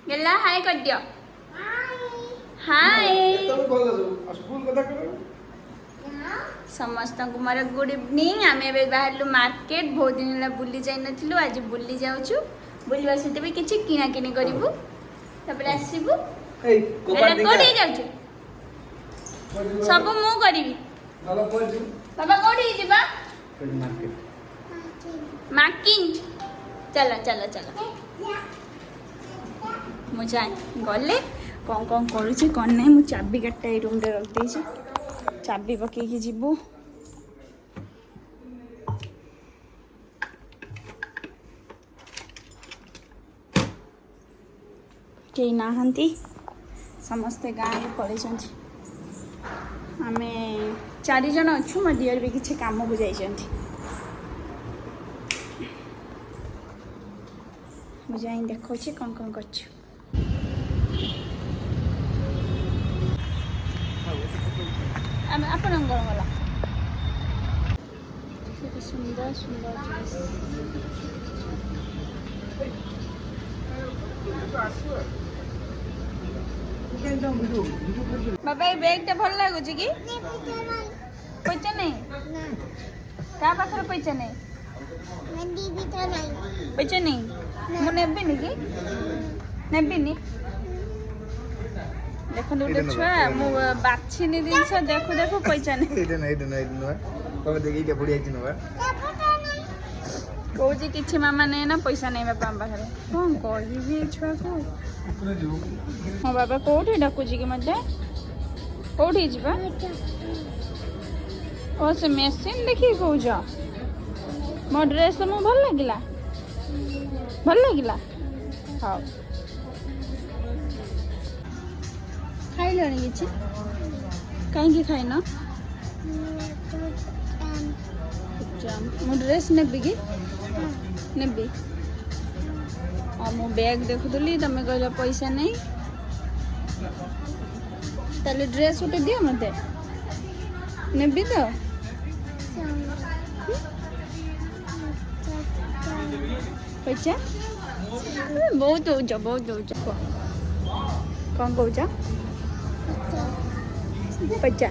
गेला हाय कर दियो हाय समस्त को मोर गुड इवनिंग आम ए बाहर मार्केट बहुत दिन बुली जाई नथिलु आज बुली जाउछु बुलवा सहित भी किछि किना किनी करिवु तबले आसीबु कोडी जाउछु सब मु करिवि बाबा कोडी जिबा मार्केट चलो चलो चलो मुझे गले कौन कौन करुचे कौन नहीं मुझे चाबी काटा ये रूम रे रख देछि चाबी पकेकी जीवु कई नाहंती समस्ते गाँव पड़े आम 4 जन अच्छु मो दियर भी किसी काम को जाइए मुझे देखो कौन कौन कर ଆପଣ ଗଲା ସୁନ୍ଦର ସୁନ୍ଦର ବାବା ଏ ବ୍ୟାଗଟା ଭଲ ଲାଗୁଛି କି ପଇସା ନାହିଁ କାହା ପାଖରେ ପଇସା ନାହିଁ ପଇସା ନାହିଁ ମୁଁ ନେବିନି କି ନେବିନି देखो गोटे छुआ मु बाछिनी जिनस देखु देखु पैसा नहीं कौची किछि मामा नहीं ना पैसा नहीं बापा हम पाखरे कौन कहबी छुआ को हां बाबा कोठी डाकुची कि मते कोठी जिबा ओ से मशीन देखि कहू जा मो ड्रेस मु भल लागिला हां खाइलଣି କିଛି କାହିଁକି ଖାଇନ ମୁଁ ଡ୍ରେସ୍ ନେବି କି ନେବି ଆଉ ମୁଁ ବ୍ୟାଗ୍ ଦେଖୁଥିଲି ତମେ କହିଲ ପଇସା ନାହିଁ ତାହେଲେ ଡ୍ରେସ୍ ଗୋଟେ ଦିଅ ମୋତେ ନେବି ତ ପଇସା ବହୁତ ଦଉଛ କ'ଣ କହୁଛ पैसा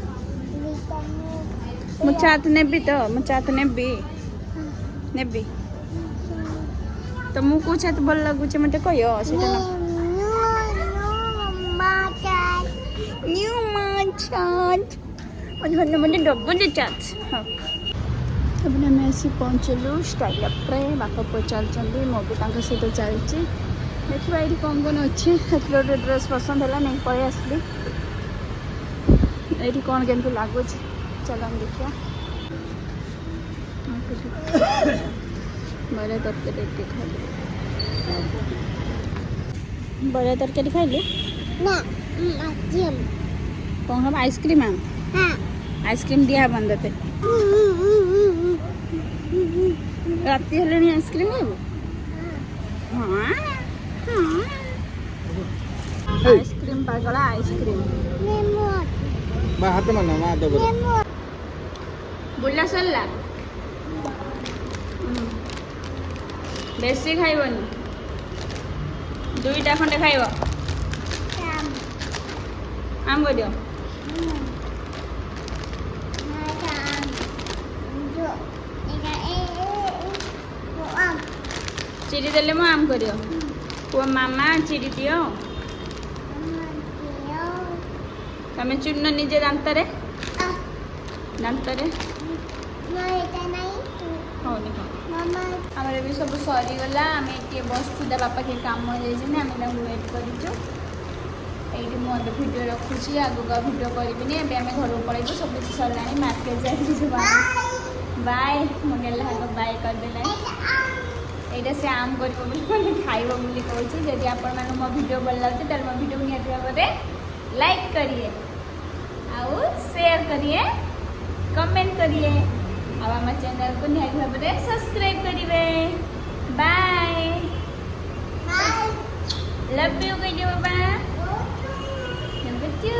मुझात नेबी तो मुझात नेबी नेबी तो मु को छात भल लगुचे मते कहियो सेटा न्यू माछात मन मन डबल चाट हां अब मैं ऐसे पहुंचलु स्टाइल अप रे बापा को चलचंदी मो भी तांका सहित चलची देखिबा एठी कौन कौन अच्छे गोटे ड्रेस पसंद है नहीं पड़े आसली ये कौन केमती लगुच चल हम देखिए बड़े तरकारी खाइल बड़े तरकारी खाइल कौन हम आइसक्रीम आइसक्रीम दिया बंदते राति हेले आइसक्रीम हाँ आइसक्रीम पागला आइसक्रीम हाथ माना मा दो बुला सरला बेसी खाइबनी 2टा खंडे खाइब आम कर दियो चिरी देले मो आम करियो वो मामा चिरी दियो तमें चुन निजे दांतरे आमर भी सब सरीगला आम ये बसु बापा के कम जाइए आम वेट करूँ ये भिडियो रखुची आगुआ भिडियो करी आम घर पड़े सब किसी सरला मार्केट जाए बाय मुझे बाय करदे यहाँ से आम कर खाइब बोली कहूँ जदि आपण मो भिडियो भल लगे तो मो भिडियो निहत भाव में लाइक करिए आउ शेयर करिए कमेंट करिए आम चैनल को निहत भाव में सब्सक्राइब करिवे बाय लव यू कहिए बाबा लव यू